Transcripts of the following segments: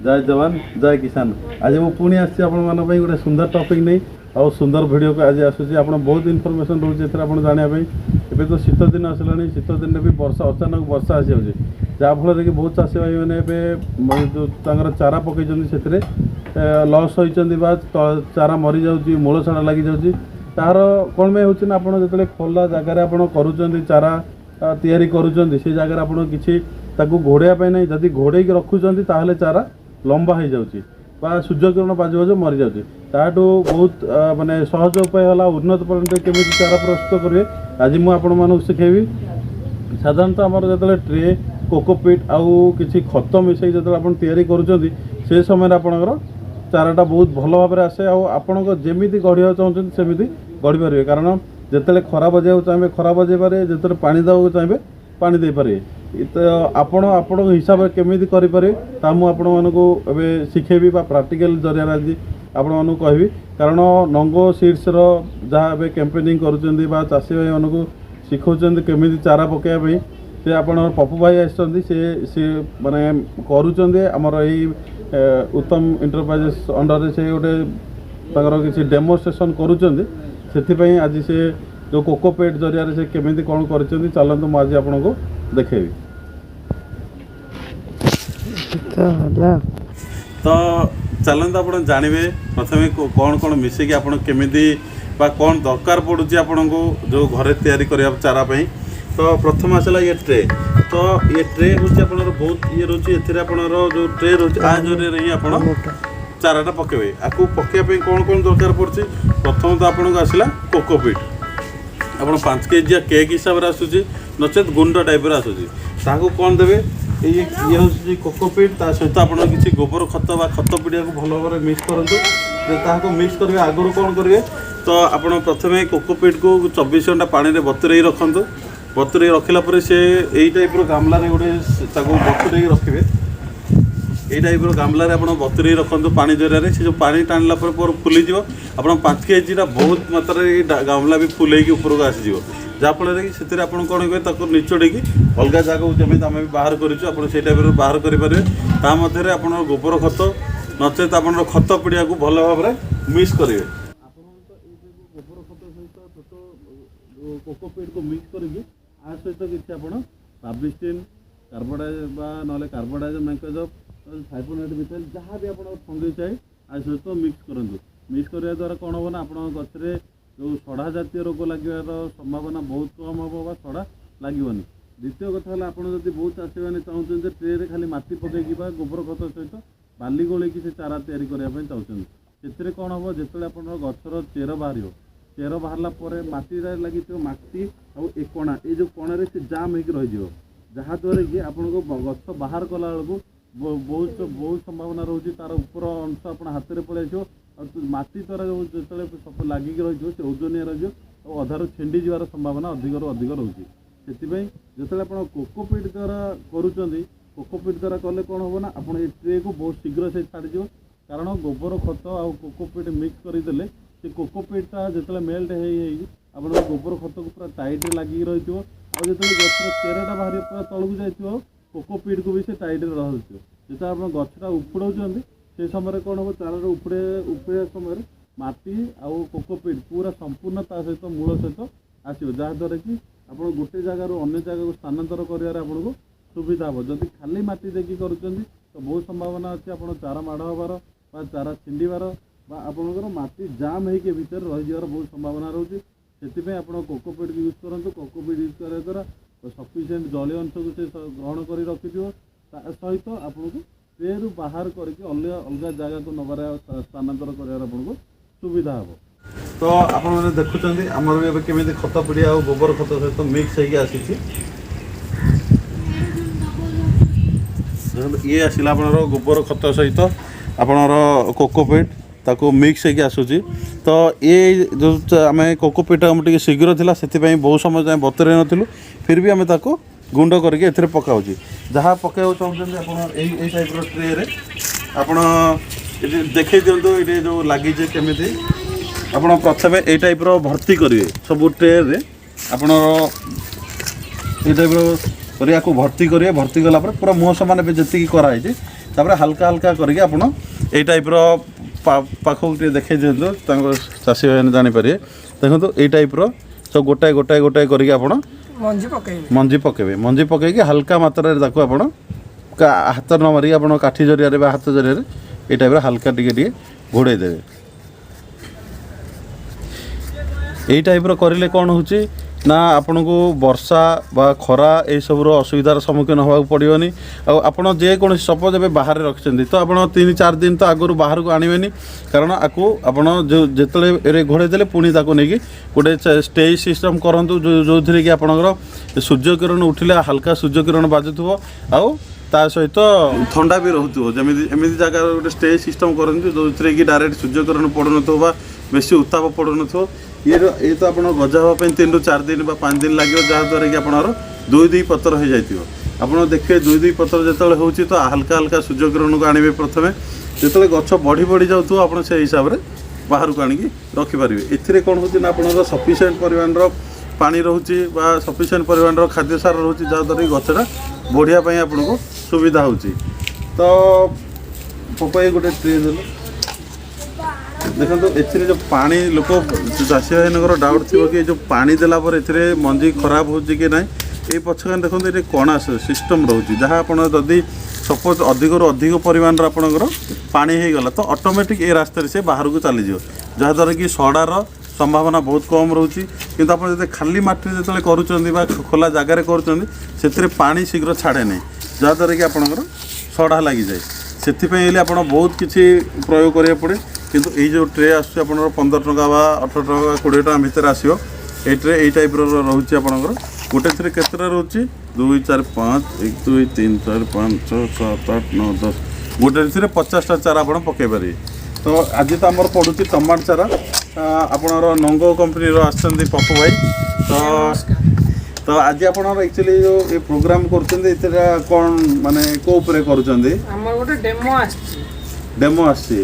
जय जवान जय किसान। आज मुझे पुणी आसी गोटे सुंदर टॉपिक नहीं आ सुंदर वीडियो को आज आसूसी आप बहुत इनफॉरमेशन रोचे जानापी। एवं तो शीत दिन आसला शीत दिन भी वर्षा अचानक वर्षा आसी जाऊँगी जहाँफल कि बहुत चाषी भाई मैंने जो चारा पकई से लस होती चारा मरी जाऊँगी मूल छाड़ा लगी जाऊँगी तार कौन में होना आप जो खोला जगार आप चारा तैयारी करुँच से जगह आप किसी घोड़ाई ना जदि घोड़े रखुंट ताहले चारा लंबा हो जाऊँगी सूर्य किरण बाजू बाजू मरी जाऊँगी ताठू बहुत माने सहज उपाय है उन्नत प्रणाली केमी चारा प्रस्तुत करेंगे आज मुझे शिखेबी। साधारणतः आमर जो ट्रे कोकोपीट आउ किसी खत मिसई जो आप तैयारी करुँच से समय आपंकर चाराटा बहुत भल भाव में आसे आपण जमी गढ़ा चाहते सेमती गढ़ी पारे कारण जिते खरा बजाइवा चाहिए खरा बजाई पारे जो पानी देवाक चाहिए पानी दे पारे तो आपण हिसाब से केमी करें मुझे शिखेबी प्राक्टिकल जरिया आज आपण कहबी कारण नंगो सीड्स जहाँ कैंपेनिंग करुँच चाषी भाई मानक शिखौं केमी चारा पकड़ाई से आप पप्पू भाई आसी माने करुँचर यही उत्तम इंटरप्राइजेस अंडर से गोटे किसी डेमोन्स्ट्रेशन करुँच आज से जो कोकोपेट जरिया से केमी कौन कर चलते मुझे आपको देखेबी। तो चलते आप जानवे प्रथम कौन कौन मिसेक आप कौन दरकार पड़ुची आपन को जो घरे तैयारी करिया चारा पई। तो प्रथम आसला ये ट्रे तो ये ट्रे होची आपन बहुत ये रोची एथिरे आपन जो ट्रे रोची आ जरे रही आपन चाराटा पकेबे आकु पकेया पे कौन कौन दरकार पड़ची। प्रथम तो आपन को आसला कोकोपीट आपन 5 केजी केक हिसाब रे आसुची नचेत गुंड टाइप रे आसुची ताकू कौन देबे ये हूँ कोकोपीट ता सहित आप किसी गोबर खत बा खत पीड़िया को भल भाव मिक्स करूँ मिक्स करेंगे आगुरी कौन करेंगे तो आप प्रथम कोकोपीट को 24 घंटा पानी में बतुरई रखु बतुरई रखला से यही टाइप गामलार गोटे बतुरई रखिए यही टाइप गामलार आप बतुरई रखु पानी जरिया से जो पानी टाणला फुलीज आप 5 केजीटा बहुत मात्रा गामला भी फुल उपरको आसीज जहाँफल कि आप कौन करेंगे निचोड़े अलग जगह जमी आम भी बाहर करूँ से टाइप बाहर करेंगे ता मध्य आप गोबर खत नचेत आप खत पीड़िया को भल भाव में मिक्स करेंगे गोबर खत सहित छोट कोकोपीट को मिक्स करके आ सहित किसी आप पाब्लिस्टिन कार्बोडाइज ना कार्बोडाइज मैंकोजब फाइपोनेट मिथाइल जहाँ भी आप फंगी चाहे आ सहित मिक्स करूँ मिक्स करने द्वारा कौन हम ना आप गचरे जो सड़ा जातीय रोग लगे संभावना बहुत कम हम सड़ा लगे। द्वितीय कथा है आपड़ जब बहुत चाषी मैंने चाहते ट्रे खाली मटी पकईकि गोबर खत सहित बाली गोलैक से चारा तैयारी करने चाहते से कौन हम जो आप गचर चेर बाहर चेर बाहर मटी लगी मटी आ कणा ये कणारे से जाम हो रही जहाँद्वारा कि आपको गच बाहर कला बेलू बहुत बहुत संभावना रोचे तार उपर अंश आप हाथ में पलि आस मटी द्वारा जो लगिक रही से ओजनिया रही और अधार छेंडी जीवार संभावना अधिक अधिक रोचे से जो आप कोकोपीट द्वारा करुँच कोकोपीट द्वारा कले कौन हम ना आप ट्रे को बहुत शीघ्र से छाड़ीज कारण गोबर खत आ कोकोपीट मिक्स करदे से कोकोपीटा जो मेल्ट आप गोबर खत को पूरा टाइट लगिक रही और जो गचर चेरटा बाहर पूरा तलू जाइए कोकोपीट को भी से टाइट रही जो आप गछटा उपड़ाऊँ से समय कौन हम चारा उपड़ा समय मटी आउ कोकोपीट पूरा संपूर्ण ता सहित मूल सहित आसो जहाँद्वारा कि आप गोटे जगार अन्य जगह को स्थानांतर कर आपको सुविधा हम जदि खाली मटी देखिए करुँच तो बहुत संभावना अच्छे आप चारा माड़ हबार चारा छिंडार आपंकर मटी जाम होकर भितर रही बहुत संभावना रोचे से आप कोकोपीट यूज करूँ कोकोपीट यूज करने द्वारा सफिसीयंट जलीय अंश को से ग्रहण कर रखिथ सहित आपको ट्रे रु बाहर करके अलग जगह को नबार स्थानांतर कर सुविधा हम। तो आप देखुं आमर भी केमी खत पीड़िया और गोबर खत सहित मिक्स होगी आसी ये आसला आप गोबर खत सहित आपणर कोकोपीट ताको मिक्स होगी आसूची। तो ये जो आम कोकोपीट आम टे शीघ्र था से बहुत समय बतुरे नु फिर भी आम ताको गुंड करके एथिरे पकाउची जहाँ पकाइबा चाहते आप यही टाइप ट्रे आप देखी दिंतु ये जो लगी केमी आप प्रथम ये टाइप भर्ती करेंगे सब ट्रे आप ये टाइप को भर्ती करेंगे भर्ती कला पूरा मुँह सामान जी कराई तापर हल्का हल्का करके आपण एई टाइप्र पाखक देखा दिखाँ चाषी भाई जानीपर देखो ये टाइप्र सब गोटाए गोटाए गोटाए करके आप मंजी पकेबे मंजी पकईकि हल्का मात्रा आप हाथ न मारिक आप काठी जरिया हाथ जरिया ये टाइप हल्का टे घोड़े देवे यही टाइप्र करें कौन हो ना आपन को वर्षा बा खरा ये सब असुविधार सम्मुखीन होगा पड़ोनी आपड़ जेको सपोज ए बाहर रखिंट तो आप 3-4 दिन तो आगु बाहर को आणवे कारण आपको आपड़ जो घोड़े देले पुणी नहीं गोटे स्टेज सिस्टम करूँ जो थी कि आपंकर सूर्य किरण उठिले हल्का सूर्य किरण बाजुव आउ ता सहित ठंडा भी रोथो जमी जगह गोटे स्टेज सिस्टम करते जो थी कि डायरेक्ट सूर्य किरण पड़न बेसी उत्ताप पड़न ये तो आप गजा हाँपाई 3-4 दिन 5 दिन लगे जहाँद्वारा कि आपंकर 2-2 पतर हो जाइए आप देखिए 2-2 पतर जो हो तो हल्का हल्का सूर्य किरण को आणवे प्रथम जो गछ बढ़ी बढ़ी जाऊ आप हिसाब से बाहर को आणिकी रखिपारे ए कौन हो आप सफिसीयंट परिमाण पानी रोचे सफिसीयंट परिमाण खाद्य सार रोचे जहाँद्वारा कि गछटा बढ़ियापी आपको सुविधा हो तो पपाई गोटे ट्रे देल देखो ए जो पानी लोक चाषी भाई डाउट थी कि जो पानी देला पर ए मंजी खराब हो कि ना ये पछक देखो ये कणा सिस्टम रोचे जहाँ आप सपोज अधिक अधिक परिमाण आपंकर पानी हो गला तो ऑटोमेटिक ये रास्ते से बाहर को चली जहाँद्वारा कि सड़ार संभावना बहुत कम रोचे किंतु आप जो खाली माटी जो कर खोला जगार कर पानी शीघ्र छाड़े नहीं जहाँद्वारा कि आपंकर सड़ा लगी जाए से आप बहुत किसी प्रयोग करा पड़े किंतु ये जो ट्रे आस 15 टंका 18 टंका 20 टंका भितर आसो ये ट्रे यही टाइप रोचे आपंकर गोटे थ्री केतटा रोचे 2 4 5 1 2 3 4 5 6 7 8 9 10 गोटे थ्री 50टा चारा आप पकई पारे तो आज तो आमर पड़ू टमाटो चारा आपणर नंगो कंपनी आसछन्ती पप्पू भाई तो आज आप एक्चुअली जो ये प्रोग्राम कर कौन माने को उपरे करूछन्ती हमर गोटे डेमो आसी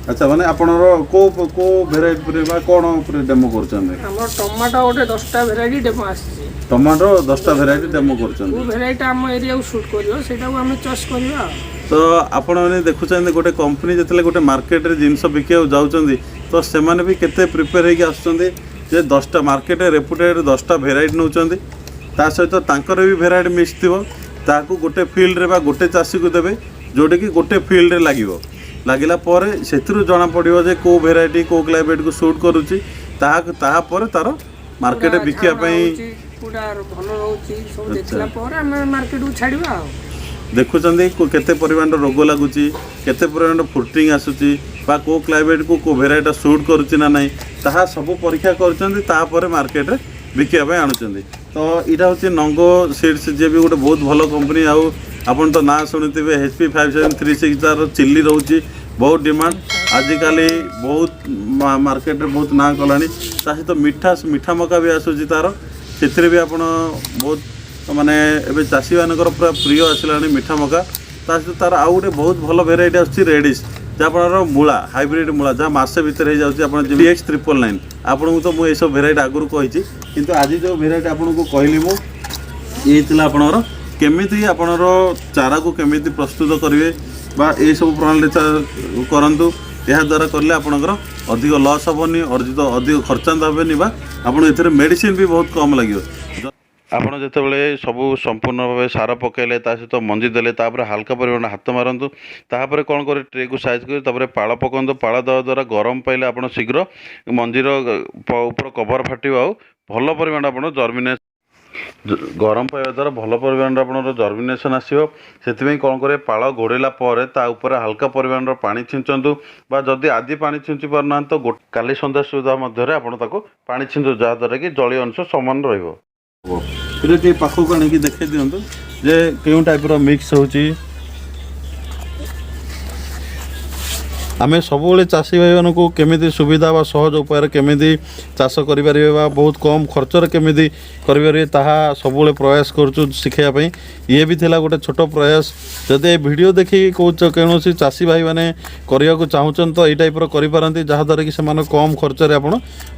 अच्छा माने आपणर को वेराइटी पर बा कोन ऊपर डेमो करछन्ते हमर टमाटो गोटे 10टा वेराइटी डेमो आसी टमाटो 10टा वेराइटी डेमो करछन्ते वो वेराइटी हम एरिया को शूट करियो सेटा को हम चॉइस करियो तो आपण माने देखुछन्ते गोटे कंपनी जतले गोटे मार्केट रे जिंस बिकिया जाउछन्ती तो से माने भी केते प्रिपेयर हे कि आछन्ते जे 10टा मार्केट रेपुटेड 10टा वेराइटी नउछन्ती ता सहित तांकर भी वेराइटी मिक्स थिबो ताकू गोटे फील्ड रे बा गोटे चासी को देबे जोटे कि गोटे फील्ड रे लागिवो लागिला परे सेतिरु जना पड़िबो जे को वेराइटी को क्लाइमेट को सूट करूची ताहा परे तार मार्केट बिकिया पई पूरा भलो रहउची सब देखला परे हम मार्केट को छाड़िबा देखुचंदी केते परिमाण रोग लागुची केते परिमाण फ्रुटिंग आसुची बा को क्लाइमेट को वेराइटी सूट करूची ना नहीं ताहा सब परीक्षा करचंदी तापर मार्केट रे बिकिया पई आनुचंदी तो इटा होची नंगो सीड्स जे भी गोटे बहुत भलो कंपनी आउ आपन तो ना शुणुवे HP 5736 तार चिल्ली रोची बहुत डिमांड आजिकल बहुत मार्केट रे बहुत ना कलानी सहित मीठा मका भी आसूची तार से भी आप बहुत माने एबे चाषी मानकर पूरा प्रिय आसला मीठा मका सहित तार आउ गोटे बहुत भल भेराइटी आसूची रेडिश जहाँ मूला हाइब्रिड मूला जहाँ मसे भितर हो जाऊँगी आप GX999 आपको तो मुझे सब भेराइटी आगुरी कही किंतु आज जो भेराइटी आपको कहली मुझे आपणर केमिति आपणर चारा को केमिति प्रस्तुत करेंगे बा ये सब प्रणाली करूँ या द्वारा कले आपणकर अधिक लॉस हेनी अधिक खर्चांत हेनी बा आपड़ मेडिसिन भी बहुत कम लगे आपड़ जितेबाला सबू संपूर्ण भाव सार पकड़े सहित मंजी देले हल्का परिमाण हाथ मारतु तापर कौन कर ट्रे को साइज कर पाड़ पकातु पाड़ देवा द्वारा गरम पाइले आप शीघ्र मंजीर ऊपर कवर फाटे आउ भल परिमाण आप जर्मिनेसन गरम पाइबा द्वारा भल परिमाण आप जर्मिनेसन आसो से कौन करे पाड़ घोड़ेला ऊपर हल्का परिमाण पानी छींचतु जदि आज पानी छींची पारना तो काली सन्ध्या सुविधा मध्य आपको पानी छींचु जहाँद्वारा कि जलीय अंश सामान रही पाखक आनिकी देखा दिंतु जे क्यों टाइप मिक्स होची आम सब चाषी भाई मानक केमी सुविधा व सहज उपाय केमी चाष कर बहुत कम खर्चर केमी करें सब प्रयास करुँ शिखापी ये भी थिला गोटे छोट प्रयास जदि भिडियो देखिए कौन चाषी भाई मैंने करने को चाहूँ तो ये टाइप करें जहाँद्वारा कि कम खर्चर आप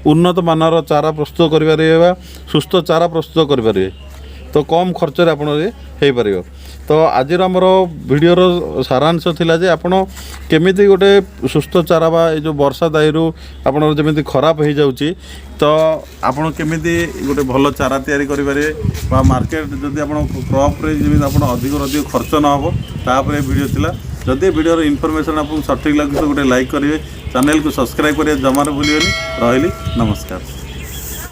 उन्नत मानर चारा प्रस्तुत करें सुस्थ चारा प्रस्तुत करें तो कम खर्चर आप तो आज आमर भिडर सारांश थिला जे आपण केमिति गोटे सुस्थ चारा बा ये जो वर्षा दायरू आपण जमी खराब हो जाउची तो आपण केमिति गोटे भल चारा तैयारी करें मार्केट जदि आप क्रॉप रे जमी आप अधिक खर्च न हो तापर वीडियो थिला जदि वीडियो इनफॉरमेशन आपको सठिक लगे तो गोटे लाइक करेंगे चैनल को सब्सक्राइब करें जमार भूलिए रही नमस्कार।